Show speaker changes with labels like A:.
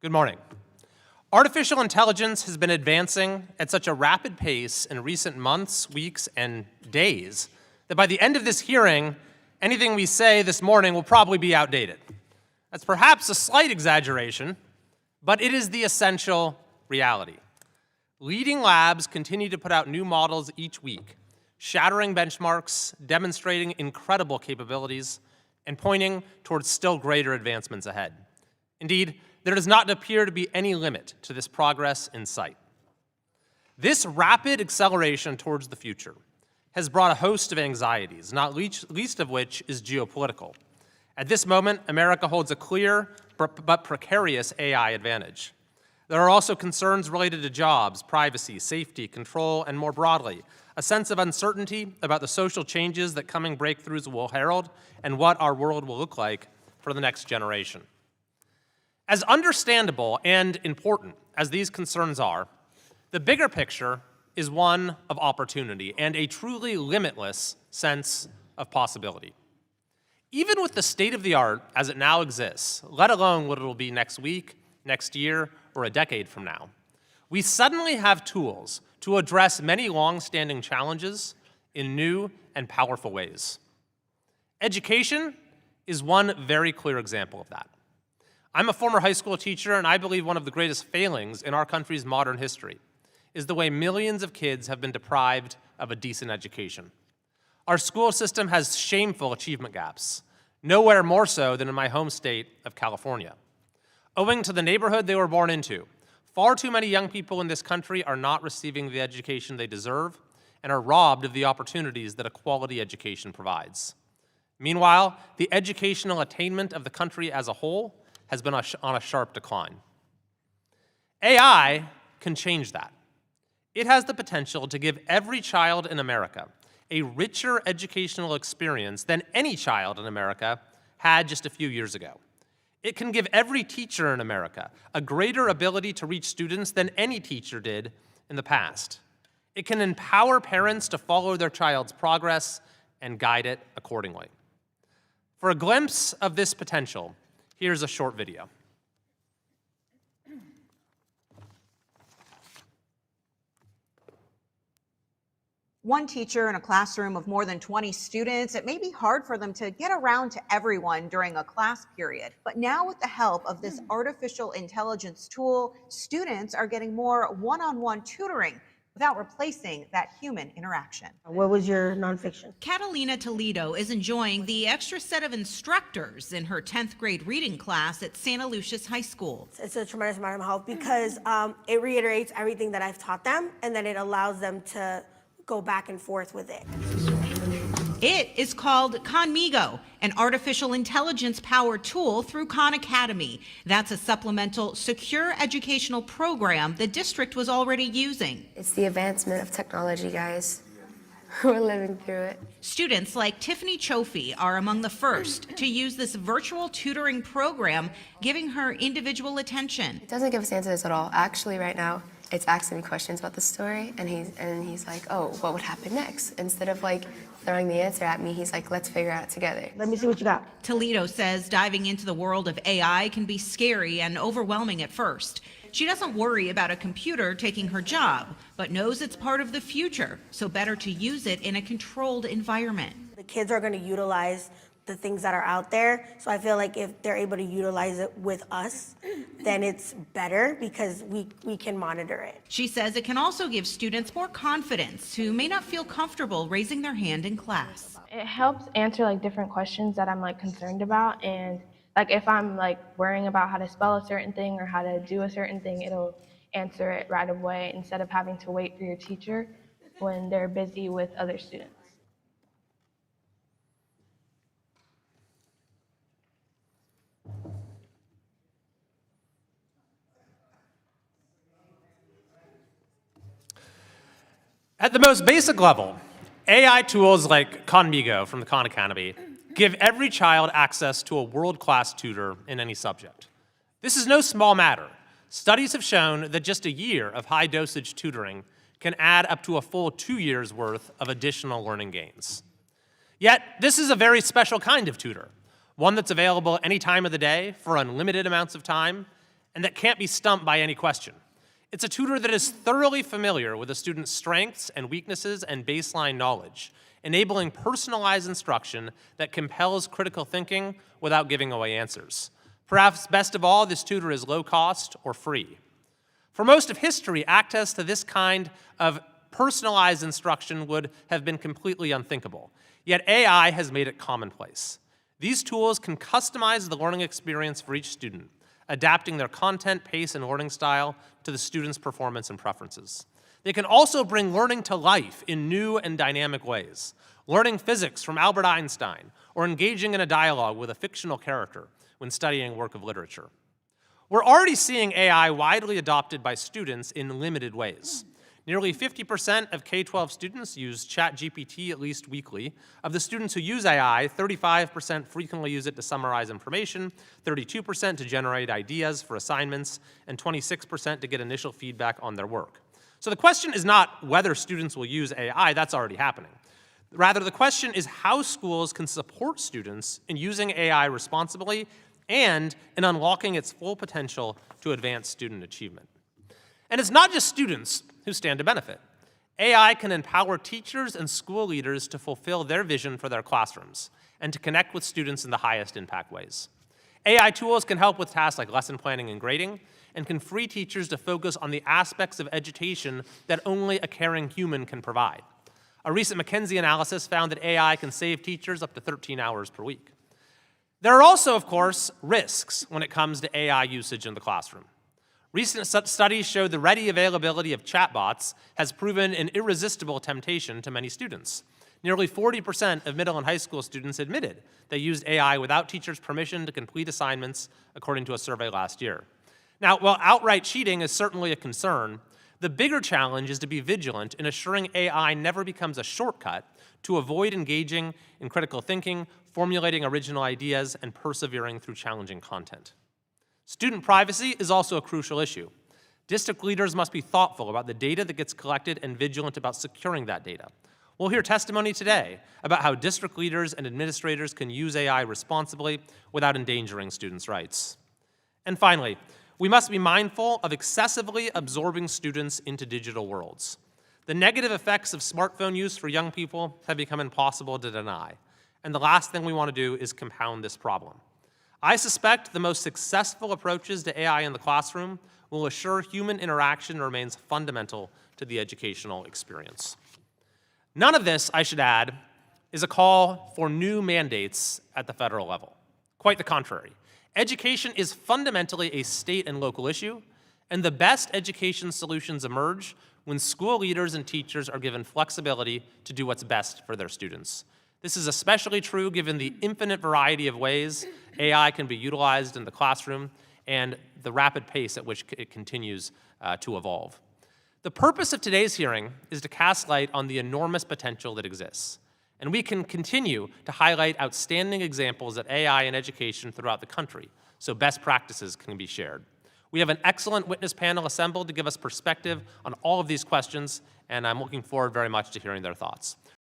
A: Good morning. Artificial intelligence has been advancing at such a rapid pace in recent months, weeks, and days that by the end of this hearing, anything we say this morning will probably be outdated. That's perhaps a slight exaggeration, but it is the essential reality. Leading labs continue to put out new models each week, shattering benchmarks, demonstrating incredible capabilities, and pointing towards still greater advancements ahead. Indeed, there does not appear to be any limit to this progress in sight. This rapid acceleration towards the future has brought a host of anxieties, not least of which is geopolitical. At this moment, America holds a clear but precarious AI advantage. There are also concerns related to jobs, privacy, safety, control, and more broadly, a sense of uncertainty about the social changes that coming breakthroughs will herald and what our world will look like for the next generation. As understandable and important as these concerns are, the bigger picture is one of opportunity and a truly limitless sense of possibility. Even with the state of the art as it now exists, let alone what it will be next week, next year, or a decade from now, we suddenly have tools to address many long-standing challenges in new and powerful ways. Education is one very clear example of that. I'm a former high school teacher, and I believe one of the greatest failings in our country's modern history is the way millions of kids have been deprived of a decent education. Our school system has shameful achievement gaps, nowhere more so than in my home state of California. Owing to the neighborhood they were born into, far too many young people in this country are not receiving the education they deserve and are robbed of the opportunities that a quality education provides. Meanwhile, the educational attainment of the country as a whole has been on a sharp decline. AI can change that. It has the potential to give every child in America a richer educational experience than any child in America had just a few years ago. It can give every teacher in America a greater ability to reach students than any teacher did in the past. It can empower parents to follow their child's progress and guide it accordingly. For a glimpse of this potential, here's a short video.
B: One teacher in a classroom of more than 20 students, it may be hard for them to get around to everyone during a class period. But now with the help of this artificial intelligence tool, students are getting more one-on-one tutoring without replacing that human interaction.
C: What was your nonfiction?
D: Catalina Toledo is enjoying the extra set of instructors in her 10th grade reading class at Santa Lucia's High School.
C: It's a tremendous amount of help because it reiterates everything that I've taught them, and then it allows them to go back and forth with it.
D: It is called Conmigo, an artificial intelligence-powered tool through Khan Academy. That's a supplemental, secure educational program the district was already using.
E: It's the advancement of technology, guys. We're living through it.
D: Students like Tiffany Chofie are among the first to use this virtual tutoring program, giving her individual attention.
E: It doesn't give us answers at all. Actually, right now, it's asking me questions about the story, and he's like, oh, what would happen next? Instead of like throwing the answer at me, he's like, let's figure it out together.
C: Let me see what you got.
D: Toledo says diving into the world of AI can be scary and overwhelming at first. She doesn't worry about a computer taking her job, but knows it's part of the future, so better to use it in a controlled environment.
C: The kids are going to utilize the things that are out there, so I feel like if they're able to utilize it with us, then it's better because we can monitor it.
D: She says it can also give students more confidence who may not feel comfortable raising their hand in class.
F: It helps answer like different questions that I'm like concerned about, and like if I'm like worrying about how to spell a certain thing or how to do a certain thing, it'll answer it right away instead of having to wait for your teacher when they're busy with other students.
A: At the most basic level, AI tools like Conmigo from the Khan Academy give every child access to a world-class tutor in any subject. This is no small matter. Studies have shown that just a year of high-dosage tutoring can add up to a full 2 years' worth of additional learning gains. Yet, this is a very special kind of tutor, one that's available any time of the day for unlimited amounts of time and that can't be stumped by any question. It's a tutor that is thoroughly familiar with a student's strengths and weaknesses and baseline knowledge, enabling personalized instruction that compels critical thinking without giving away answers. Perhaps best of all, this tutor is low cost or free. For most of history, access to this kind of personalized instruction would have been completely unthinkable. Yet AI has made it commonplace. These tools can customize the learning experience for each student, adapting their content, pace, and learning style to the student's performance and preferences. They can also bring learning to life in new and dynamic ways, learning physics from Albert Einstein, or engaging in a dialogue with a fictional character when studying a work of literature. We're already seeing AI widely adopted by students in limited ways. Nearly 50% of K-12 students use ChatGPT at least weekly. Of the students who use AI, 35% frequently use it to summarize information, 32% to generate ideas for assignments, and 26% to get initial feedback on their work. So the question is not whether students will use AI, that's already happening. Rather, the question is how schools can support students in using AI responsibly and in unlocking its full potential to advance student achievement. And it's not just students who stand to benefit. AI can empower teachers and school leaders to fulfill their vision for their classrooms and to connect with students in the highest impact ways. AI tools can help with tasks like lesson planning and grading, and can free teachers to focus on the aspects of education that only a caring human can provide. A recent McKinsey analysis found that AI can save teachers up to 13 hours per week. There are also, of course, risks when it comes to AI usage in the classroom. Recent studies show the ready availability of chatbots has proven an irresistible temptation to many students. Nearly 40% of middle and high school students admitted they used AI without teachers' permission to complete assignments, according to a survey last year. Now, while outright cheating is certainly a concern, the bigger challenge is to be vigilant in assuring AI never becomes a shortcut to avoid engaging in critical thinking, formulating original ideas, and persevering through challenging content. Student privacy is also a crucial issue. District leaders must be thoughtful about the data that gets collected and vigilant about securing that data. We'll hear testimony today about how district leaders and administrators can use AI responsibly without endangering students' rights. And finally, we must be mindful of excessively absorbing students into digital worlds. The negative effects of smartphone use for young people have become impossible to deny. And the last thing we want to do is compound this problem. I suspect the most successful approaches to AI in the classroom will assure human interaction remains fundamental to the educational experience. None of this, I should add, is a call for new mandates at the federal level. Quite the contrary. Education is fundamentally a state and local issue, and the best education solutions emerge when school leaders and teachers are given flexibility to do what's best for their students. This is especially true given the infinite variety of ways AI can be utilized in the classroom and the rapid pace at which it continues to evolve. The purpose of today's hearing is to cast light on the enormous potential that exists. And we can continue to highlight outstanding examples of AI in education throughout the country, so best practices can be shared. We have an excellent witness panel assembled to give us perspective on all of these questions, and I'm looking forward very much to hearing their thoughts.